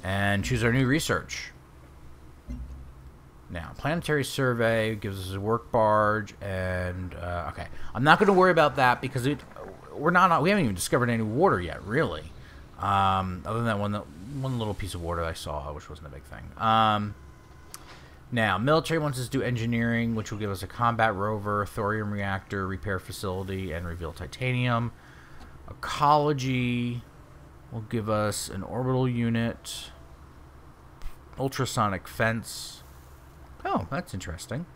And choose our new research. Now, planetary survey gives us a work barge, and okay, I'm not going to worry about that because we haven't even discovered any water yet, really. Other than that one little piece of water I saw, which wasn't a big thing. Now, military wants us to do engineering, which will give us a combat rover, thorium reactor, repair facility, and reveal titanium. Ecology will give us an orbital unit, ultrasonic fence. Oh, that's interesting.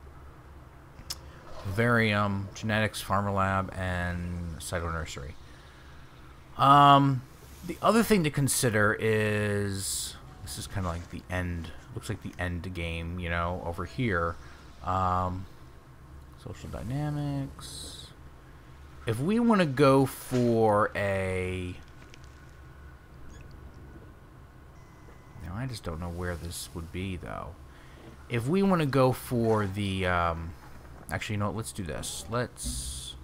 Vivarium, genetics, farmer lab, and cytonursery. The other thing to consider is, this is kind of like the end, looks like the end game, you know, over here. Social dynamics. If we want to go for a... Now, I just don't know where this would be, though. If we want to go for the... actually, you know what? Let's do this. Let's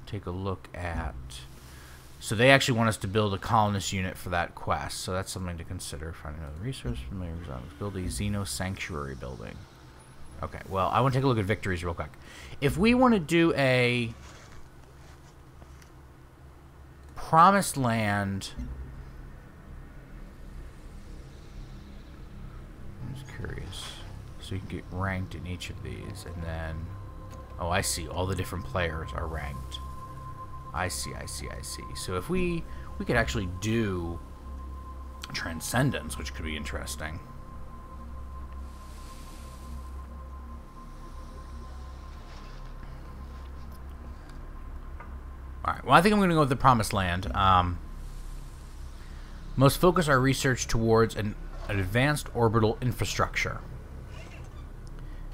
take a look at... So they actually want us to build a colonist unit for that quest. So that's something to consider. Find another resource. Build a Xeno Sanctuary building. Okay, well, I want to take a look at victories real quick. If we want to do a Promised Land... I'm just curious. So you can get ranked in each of these, and then... Oh, I see. All the different players are ranked. I see. So if we could actually do Transcendence, which could be interesting. Alright, well, I think I'm going to go with the Promised Land. Most focus our research towards an advanced orbital infrastructure.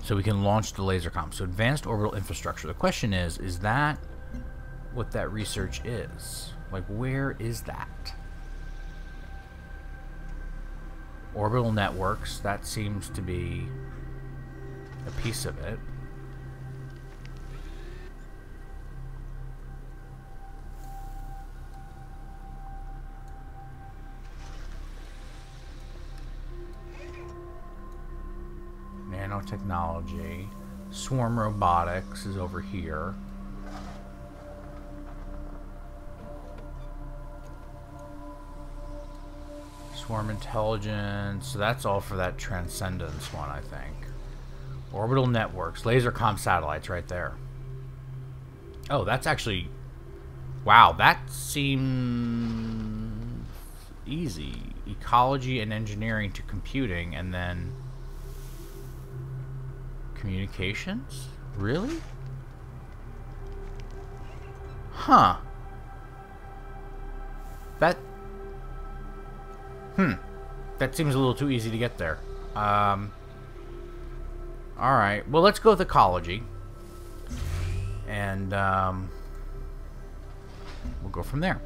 So we can launch the laser comp. So advanced orbital infrastructure. The question is that what that research is? Like, where is that? Orbital networks, that seems to be a piece of it. Nanotechnology. Swarm robotics is over here. Swarm intelligence. So that's all for that Transcendence one, I think. Orbital networks. Laser comm satellites right there. Oh, that's actually... Wow, that seems easy. Ecology and engineering to computing, and then... Communications? Really? Huh. That... That seems a little too easy to get there. Alright. Well, let's go with ecology. And, we'll go from there.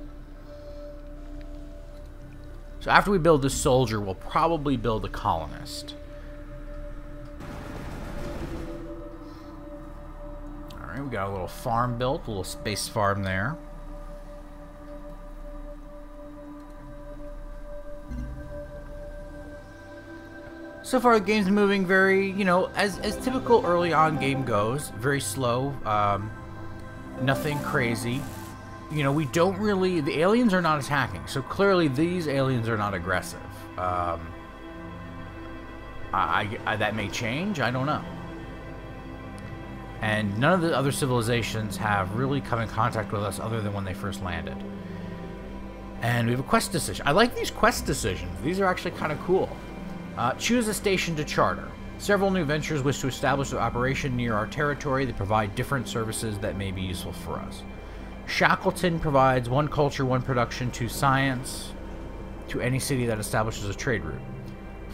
So after we build the soldier, we'll probably build a colonist. Alright, we got a little farm built, a little space farm there. So far, the game's moving very, you know, as typical early on game goes, very slow, nothing crazy. You know, we don't really, the aliens are not attacking, so clearly these aliens are not aggressive. That may change, I don't know. And none of the other civilizations have really come in contact with us other than when they first landed. And we have a quest decision. I like these quest decisions. These are actually kind of cool. Choose a station to charter. Several new ventures wish to establish their operation near our territory that provide different services that may be useful for us. Shackleton provides 1 culture, 1 production, 2 science to any city that establishes a trade route.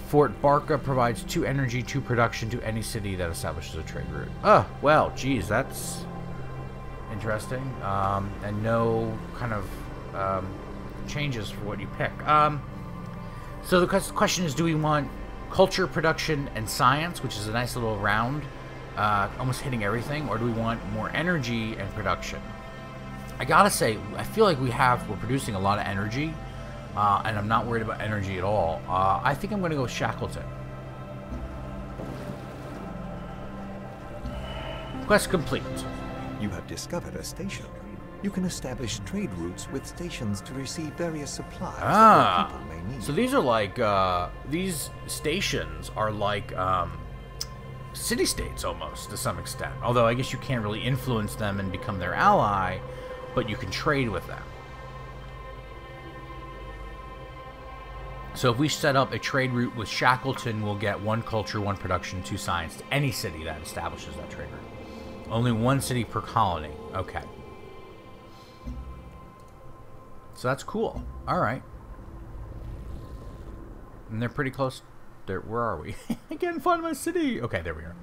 Fort Barca provides 2 energy, 2 production to any city that establishes a trade route. Oh, well, geez, that's interesting. And no kind of changes for what you pick. So the question is, do we want culture, production, and science, which is a nice little round, almost hitting everything, or do we want more energy and production? I gotta say, I feel like we're producing a lot of energy, and I'm not worried about energy at all. I think I'm going to go with Shackleton. Quest complete. You have discovered a station. You can establish trade routes with stations to receive various supplies that your people may need. So these are like, these stations are like city-states almost, to some extent. Although I guess you can't really influence them and become their ally, but you can trade with them. So if we set up a trade route with Shackleton, we'll get 1 culture, 1 production, 2 science to any city that establishes that trade route. Only 1 city per colony. Okay. So that's cool. All right. And they're pretty close. Where are we? I can't find my city. Okay, there we are.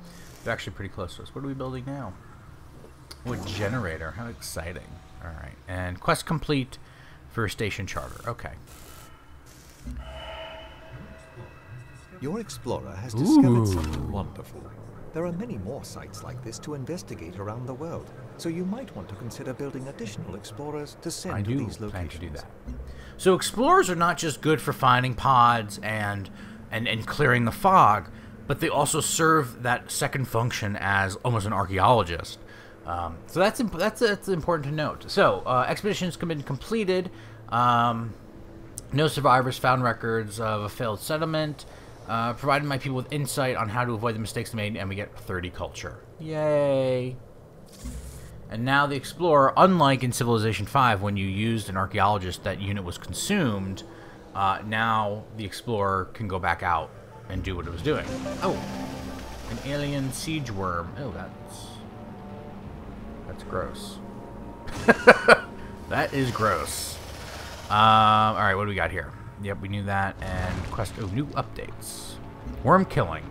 They're actually pretty close to us. What are we building now? Oh, a generator. How exciting. All right. And quest complete for station charter. Okay. Your explorer has discovered something wonderful. There are many more sites like this to investigate around the world, so you might want to consider building additional explorers to send to these locations. I do plan to do that. So explorers are not just good for finding pods and clearing the fog, but they also serve that second function as almost an archaeologist. So that's important to note. So expeditions have been completed. No survivors found records of a failed settlement. Provided my people with insight on how to avoid the mistakes made, and we get 30 culture. Yay! And now the Explorer, unlike in Civilization 5, when you used an archaeologist, that unit was consumed, now the Explorer can go back out and do what it was doing. Oh! An alien siege worm. Oh, that's gross. That is gross. Alright, what do we got here? Yep, we knew that. And quest. Oh, new updates. Worm killing.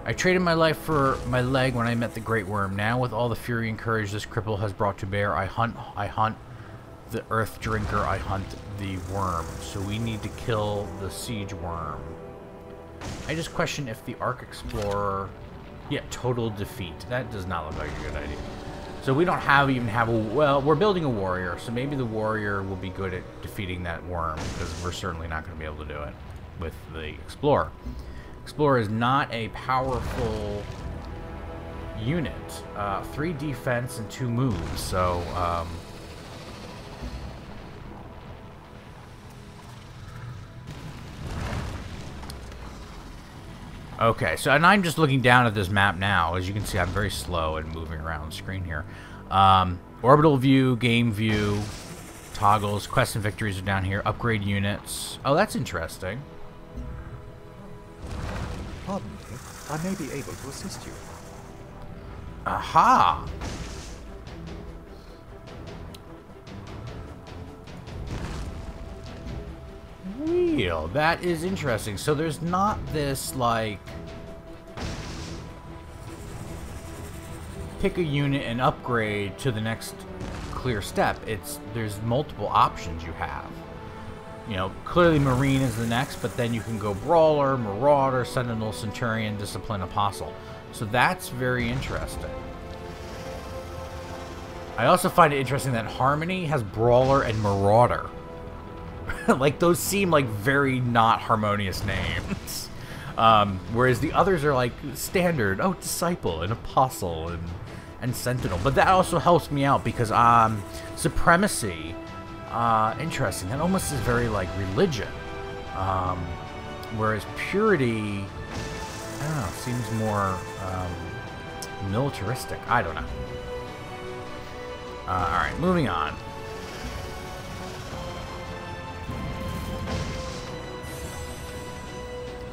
I traded my life for my leg when I met the great worm. Now, with all the fury and courage this cripple has brought to bear, I hunt the earth drinker. I hunt the worm. So we need to kill the siege worm. I just question if the Ark Explorer. Yeah, total defeat. That does not look like a good idea. So we don't even have a... Well, we're building a warrior, so maybe the warrior will be good at defeating that worm, because we're certainly not going to be able to do it with the Explorer. Explorer is not a powerful unit. 3 defense and 2 moves, so... Okay, so, and I'm just looking down at this map now. As you can see, I'm very slow and moving around the screen here. Orbital view, game view, toggles, quests and victories are down here. Upgrade units. Oh, that's interesting. Pardon me, I may be able to assist you. Aha! Wheel. That is interesting. So there's not this, like, pick a unit and upgrade to the next clear step. There's multiple options you have. You know, clearly Marine is the next, but then you can go Brawler, Marauder, Sentinel, Centurion, Discipline, Apostle. So that's very interesting. I also find it interesting that Harmony has Brawler and Marauder. Like, those seem like very not harmonious names. Whereas the others are like standard. Oh, Disciple and Apostle and Sentinel. But that also helps me out because Supremacy, interesting. That almost is very like religion. Whereas Purity, I don't know, seems more militaristic. I don't know. Alright, moving on.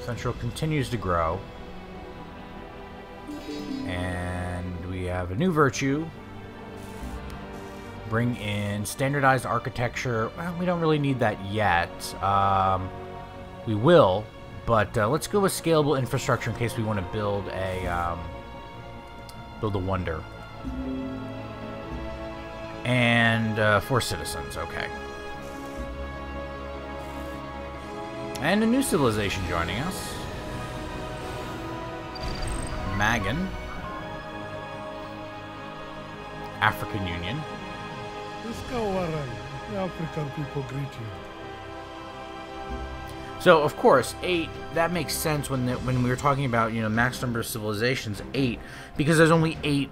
Central continues to grow. And we have a new virtue. Bring in standardized architecture. Well, we don't really need that yet. We will, but let's go with scalable infrastructure in case we want to build a wonder. And 4 citizens, okay. And a new civilization joining us. Magan. African Union. The African people greet you. So, of course, 8, that makes sense when we were talking about, max number of civilizations, 8, because there's only 8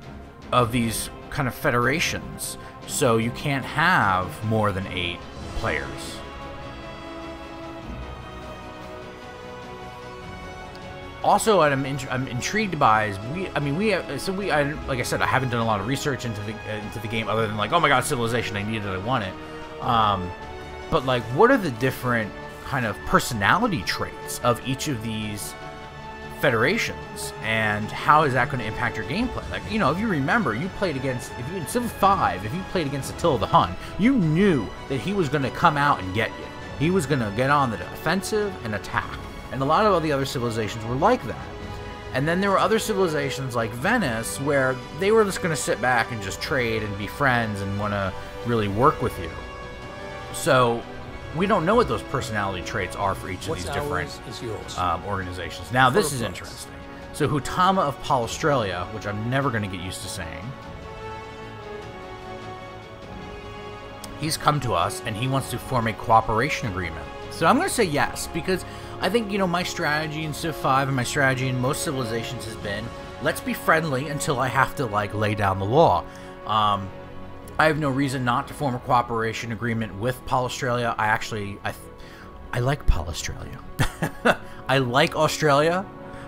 of these kind of federations, so you can't have more than 8 players. Also, what I'm intrigued by is like I said, I haven't done a lot of research into the game other than like, oh my god, civilization, I need it, I want it. But like, what are the different kind of personality traits of each of these federations, and how is that going to impact your gameplay? Like, if you remember, you played against, in Civ 5, if you played against Attila the Hun, you knew that he was going to come out and get you. He was going to get on the offensive and attack. And a lot of the other civilizations were like that. And then there were other civilizations like Venice where they were just going to sit back and just trade and be friends and want to really work with you. So we don't know what those personality traits are for each of these different organizations. Now, this is interesting. So Hutama of Palastralia, which I'm never going to get used to saying, he's come to us and he wants to form a cooperation agreement. So I'm going to say yes, because I think, my strategy in Civ 5 and my strategy in most civilizations has been, let's be friendly until I have to, like, lay down the law. I have no reason not to form a cooperation agreement with Palastralia. I like Palastralia. I like Australia.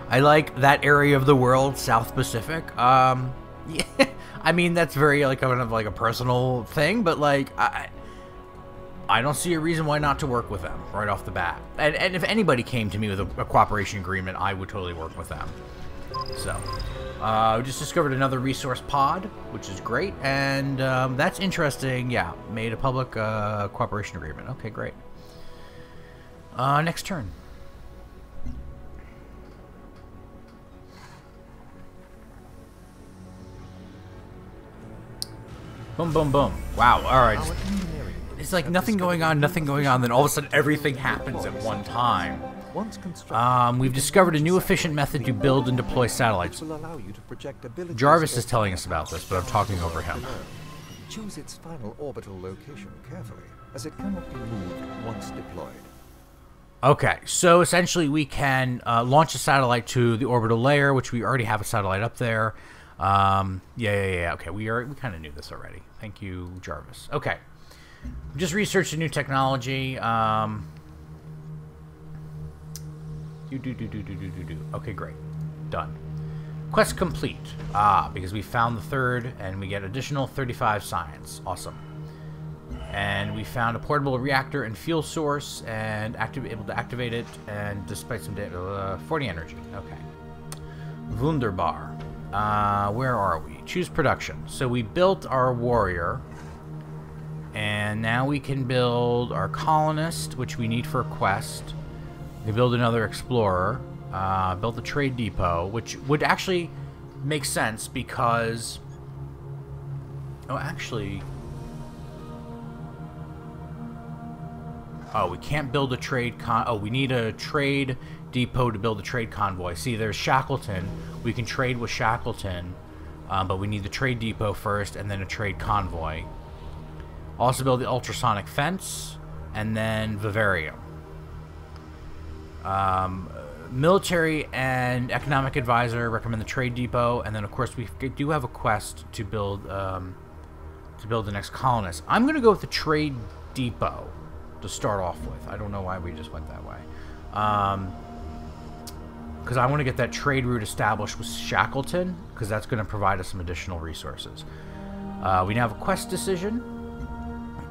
I like that area of the world, South Pacific. Yeah, I mean, that's very, like, kind of like a personal thing, but, like, I don't see a reason why not to work with them right off the bat. And if anybody came to me with a cooperation agreement, I would totally work with them. So, we just discovered another resource pod, which is great. And that's interesting. Yeah, made a public cooperation agreement. Okay, great. Next turn. Boom, boom, boom. Wow, alright. It's like nothing going on, then all of a sudden everything happens at one time. We've discovered a new efficient method to build and deploy satellites. Jarvis is telling us about this, but I'm talking over him. Choose its final orbital location carefully, as it cannot be moved once deployed. Okay, so essentially we can launch a satellite to the orbital layer, which we already have a satellite up there. Yeah. Okay, we kind of knew this already. Thank you, Jarvis. Okay. Just researched a new technology. Okay, great. Done. Quest complete. Because we found the third, and we get additional 35 science. Awesome. And we found a portable reactor and fuel source, and able to activate it, and despite some 40 energy. Okay. Wunderbar. Where are we? Choose production. So we built our warrior. And now we can build our colonist, which we need for a quest. We can build another explorer. Build a trade depot, which would actually make sense because... Oh, actually... Oh, we can't build a trade we need a trade depot to build a trade convoy. See, there's Shackleton. We can trade with Shackleton, but we need the trade depot first and then a trade convoy. Also build the ultrasonic fence, and then vivarium. Military and economic advisor recommend the trade depot, and then of course we do have a quest to build the next colonist. I'm gonna go with the trade depot to start off with. I don't know why we just went that way. Because I want to get that trade route established with Shackleton, because that's going to provide us some additional resources. We now have a quest decision.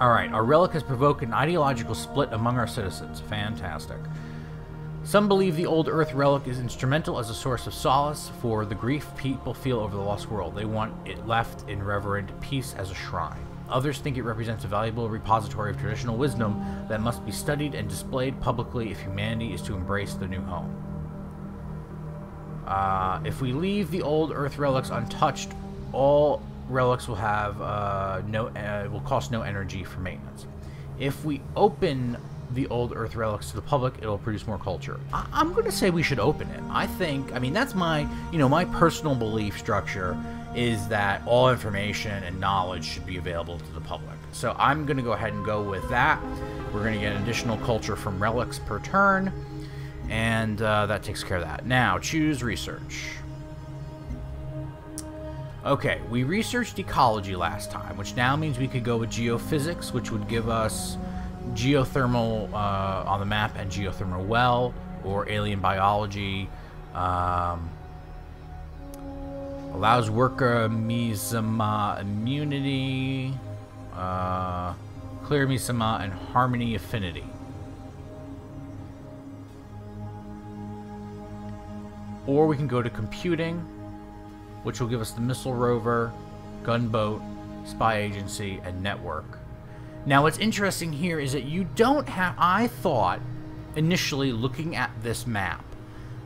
Alright, our relic has provoked an ideological split among our citizens. Fantastic. Some believe the old Earth relic is instrumental as a source of solace for the grief people feel over the lost world. They want it left in reverent peace as a shrine. Others think it represents a valuable repository of traditional wisdom that must be studied and displayed publicly if humanity is to embrace the new home. If we leave the old Earth relics untouched, all relics will have will cost no energy for maintenance. If we open the old Earth relics to the public, it'll produce more culture. I'm going to say we should open it. I mean, that's my, my personal belief structure is that all information and knowledge should be available to the public. So I'm going to go ahead and go with that. We're going to get an additional culture from relics per turn, and that takes care of that. Now, choose research. Okay, we researched ecology last time, which now means we could go with geophysics, which would give us geothermal on the map and geothermal well, or alien biology. Allows worker mesoma immunity, clear mesoma, and harmony affinity. Or we can go to computing, which will give us the missile rover, gunboat, spy agency, and network. Now, what's interesting here is that you don't have... I thought, initially, looking at this map,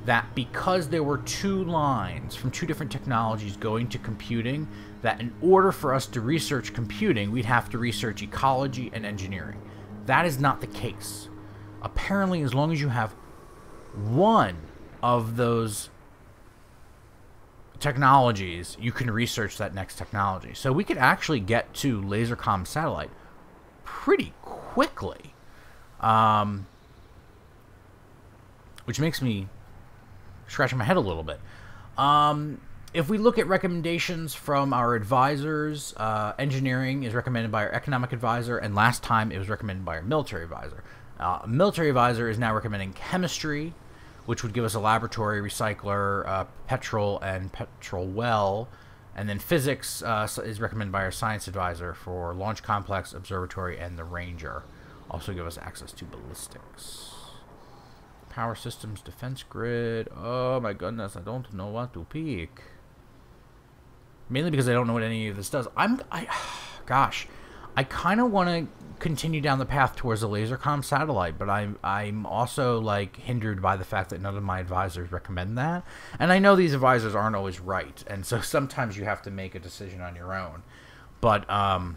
that because there were 2 lines from 2 different technologies going to computing, that in order for us to research computing, we'd have to research ecology and engineering. That is not the case. Apparently, as long as you have one of those technologies, you can research that next technology. So we could actually get to laser comm satellite pretty quickly, which makes me scratching my head a little bit. If we look at recommendations from our advisors, engineering is recommended by our economic advisor, and last time it was recommended by our military advisor. Military advisor is now recommending chemistry, which would give us a laboratory, recycler, petrol, and petrol well. And then physics is recommended by our science advisor for launch complex, observatory, and the ranger. Also give us access to ballistics. Power systems, defense grid. Oh my goodness, I don't know what to pick. Mainly because I don't know what any of this does. Gosh, I kind of want to continue down the path towards a laser comm satellite, but I'm also like hindered by the fact that none of my advisors recommend that, and I know these advisors aren't always right, and so sometimes you have to make a decision on your own. But I'm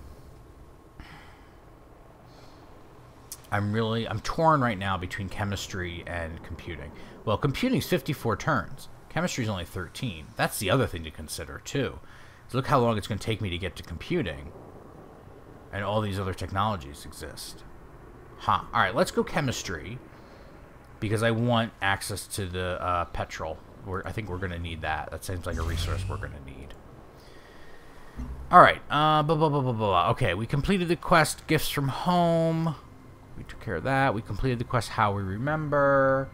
torn right now between chemistry and computing. Well, computing's 54 turns. Chemistry's only 13. That's the other thing to consider too. So look how long it's going to take me to get to computing. And all these other technologies exist. Huh. Alright, let's go chemistry. Because I want access to the petrol. I think we're going to need that. That seems like a resource we're going to need. Alright. Okay, we completed the quest, Gifts from Home. We took care of that. We completed the quest, How We Remember.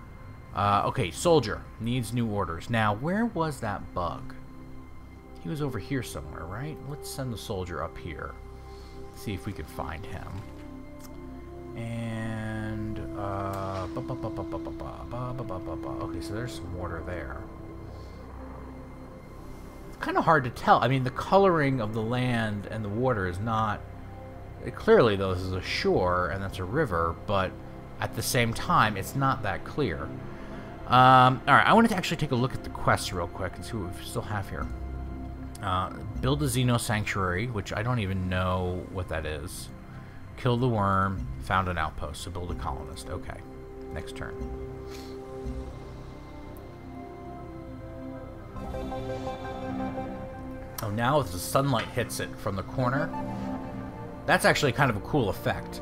Okay, Soldier. Needs new orders. Now, where was that bug? He was over here somewhere, right? Let's send the soldier up here. See if we can find him. And okay, so there's some water there. It's kind of hard to tell. I mean, the coloring of the land and the water is not clearly, though, this is a shore and that's a river, but at the same time it's not that clear. Alright, I wanted to actually take a look at the quests real quick and see what we still have here. Build a Xeno Sanctuary, which I don't even know what that is. Kill the worm. Found an outpost, so build a colonist. Okay. Next turn. Oh, now as the sunlight hits it from the corner, that's actually kind of a cool effect.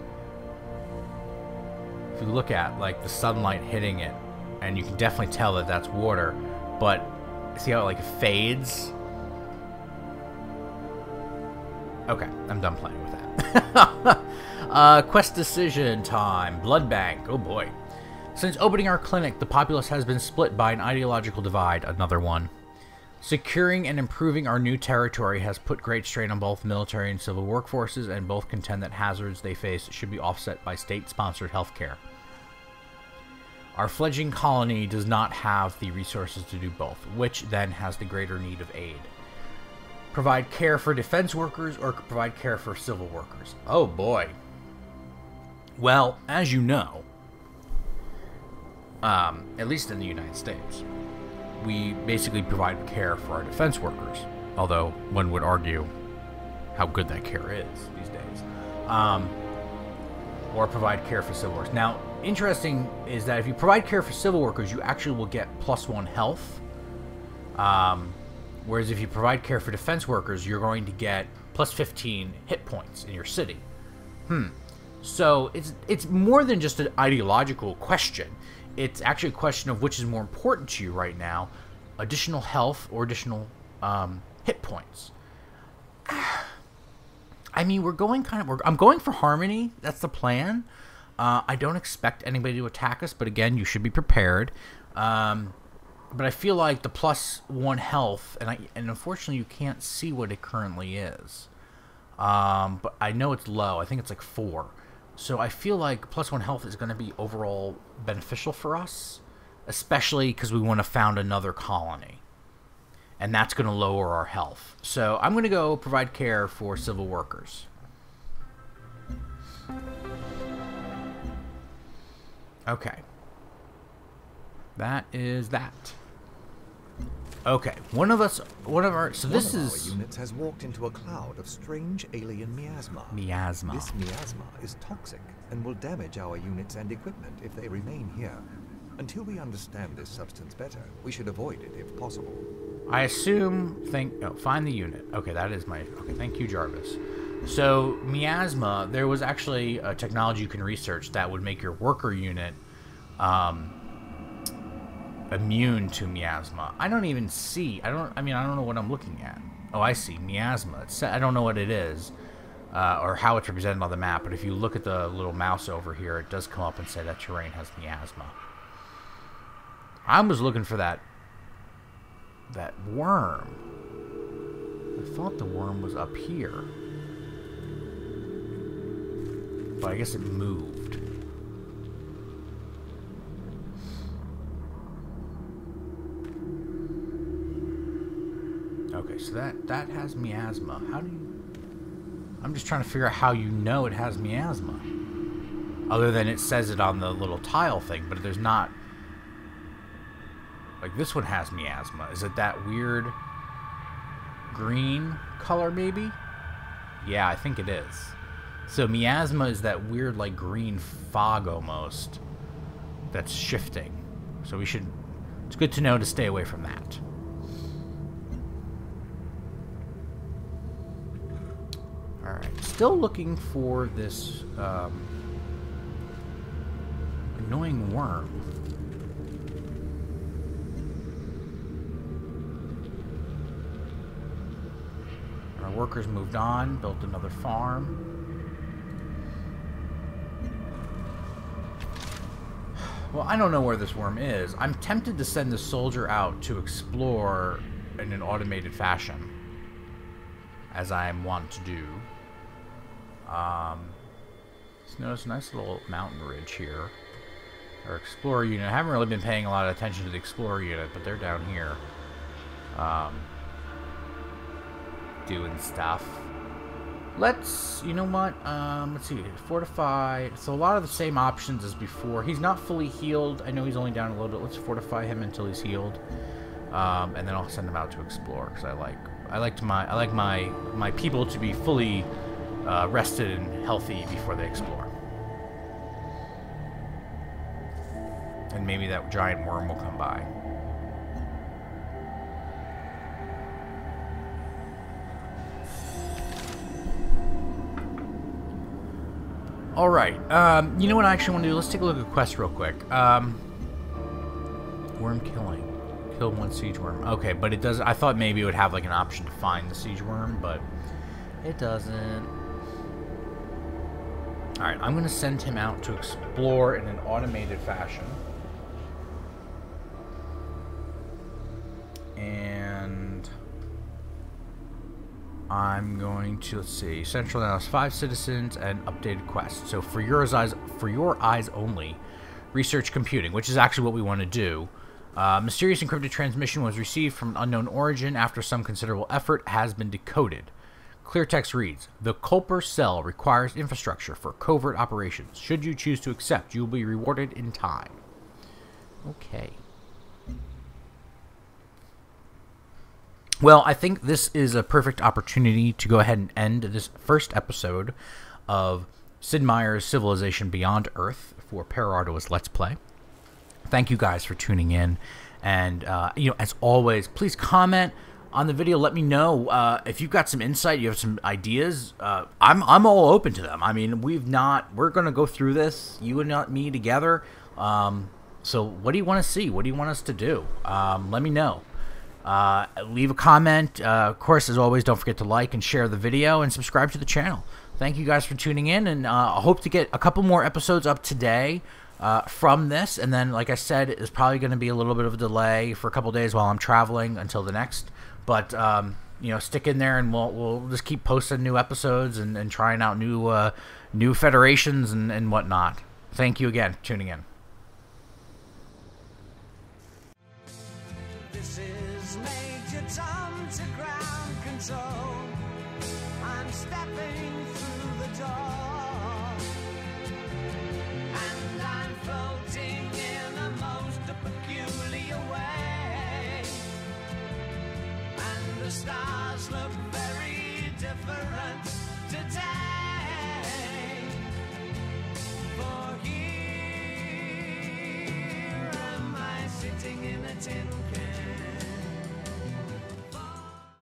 If you look at, like, the sunlight hitting it, and you can definitely tell that that's water, but see how it, like, fades? Okay, I'm done playing with that. Quest decision time. Blood Bank. Oh boy. Since opening our clinic, the populace has been split by an ideological divide. Another one. Securing and improving our new territory has put great strain on both military and civil workforces, and both contend that hazards they face should be offset by state-sponsored healthcare. Our fledgling colony does not have the resources to do both, which then has the greater need of aid. Provide care for defense workers or provide care for civil workers. Oh boy. Well, as you know, at least in the United States, we basically provide care for our defense workers. Although one would argue how good that care is these days. Or provide care for civil workers. Now, interesting is that if you provide care for civil workers, you actually will get +1 health. Whereas if you provide care for defense workers, you're going to get +15 hit points in your city. So it's more than just an ideological question. It's actually a question of which is more important to you right now, additional health or additional hit points. I mean, I'm going for harmony. That's the plan. I don't expect anybody to attack us, but again, you should be prepared. But I feel like the +1 health, and unfortunately you can't see what it currently is. But I know it's low. I think it's like 4. So I feel like +1 health is going to be overall beneficial for us, especially because we want to found another colony. And that's going to lower our health. So I'm going to go provide care for civil workers. Okay. That is that. Okay, so One of our units has walked into a cloud of strange alien miasma. Miasma. This miasma is toxic and will damage our units and equipment if they remain here. Until we understand this substance better, we should avoid it if possible. I assume, find the unit. Okay, that is okay, thank you, Jarvis. So, miasma, there was actually a technology you can research that would make your worker unit, immune to miasma. I don't even see. I don't know what I'm looking at. Oh, I see. Miasma. I don't know what it is, or how it's represented on the map, but if you look at the little mouse over here, it does come up and say that terrain has miasma. I was looking for that worm. I thought the worm was up here, but I guess it moved. Okay, so that has miasma. How do you... I'm just trying to figure out how you know it has miasma. Other than it says it on the little tile thing, but there's not... Like, this one has miasma. Is it that weird green color, maybe? Yeah, I think it is. So miasma is that weird, like, green fog almost that's shifting. So we should... It's good to know to stay away from that. Alright, still looking for this annoying worm. Our workers moved on, built another farm. Well, I don't know where this worm is. I'm tempted to send the soldier out to explore in an automated fashion, as I am wont to do. Just notice a nice little mountain ridge here. Our explorer unit. I haven't really been paying a lot of attention to the explorer unit, but they're down here. Doing stuff. You know what? Let's see. Fortify. So a lot of the same options as before. He's not fully healed. I know he's only down a little bit. Let's fortify him until he's healed. And then I'll send him out to explore, because I like my people to be fully rested and healthy before they explore. And maybe that giant worm will come by. Alright, you know what I actually want to do? Let's take a look at quests real quick. Worm killing. Kill 1 siege worm. Okay, but it does. I thought maybe it would have like an option to find the siege worm, but it doesn't. Alright, I'm going to send him out to explore in an automated fashion. And I'm going to, let's see, Central now has 5 citizens and updated quests. So for your eyes only, research computing, which is actually what we want to do. Mysterious encrypted transmission was received from an unknown origin. After some considerable effort, has been decoded. Clear text reads, the Culper cell requires infrastructure for covert operations. Should you choose to accept, you will be rewarded in time. Okay. Well, I think this is a perfect opportunity to go ahead and end this first episode of Sid Meier's Civilization Beyond Earth for Ardua's Let's Play. Thank you guys for tuning in, and you know, as always, please comment on the video. Let me know if you've got some insight, you have some ideas. I'm all open to them. I mean, we're going to go through this, you and me together. So what do you want to see? What do you want us to do? Let me know. Leave a comment. Of course, as always, don't forget to like and share the video and subscribe to the channel. Thank you guys for tuning in, and I hope to get a couple more episodes up today from this. And then, like I said, it's probably going to be a little bit of a delay for a couple days while I'm traveling until the next. But you know, stick in there, and we'll just keep posting new episodes and trying out new federations and whatnot. Thank you again for tuning in. This is Major Tom to ground control. I'm stepping through the door, and I'm floating in a most peculiar way, and the stars look very different today. For here am I sitting in a tin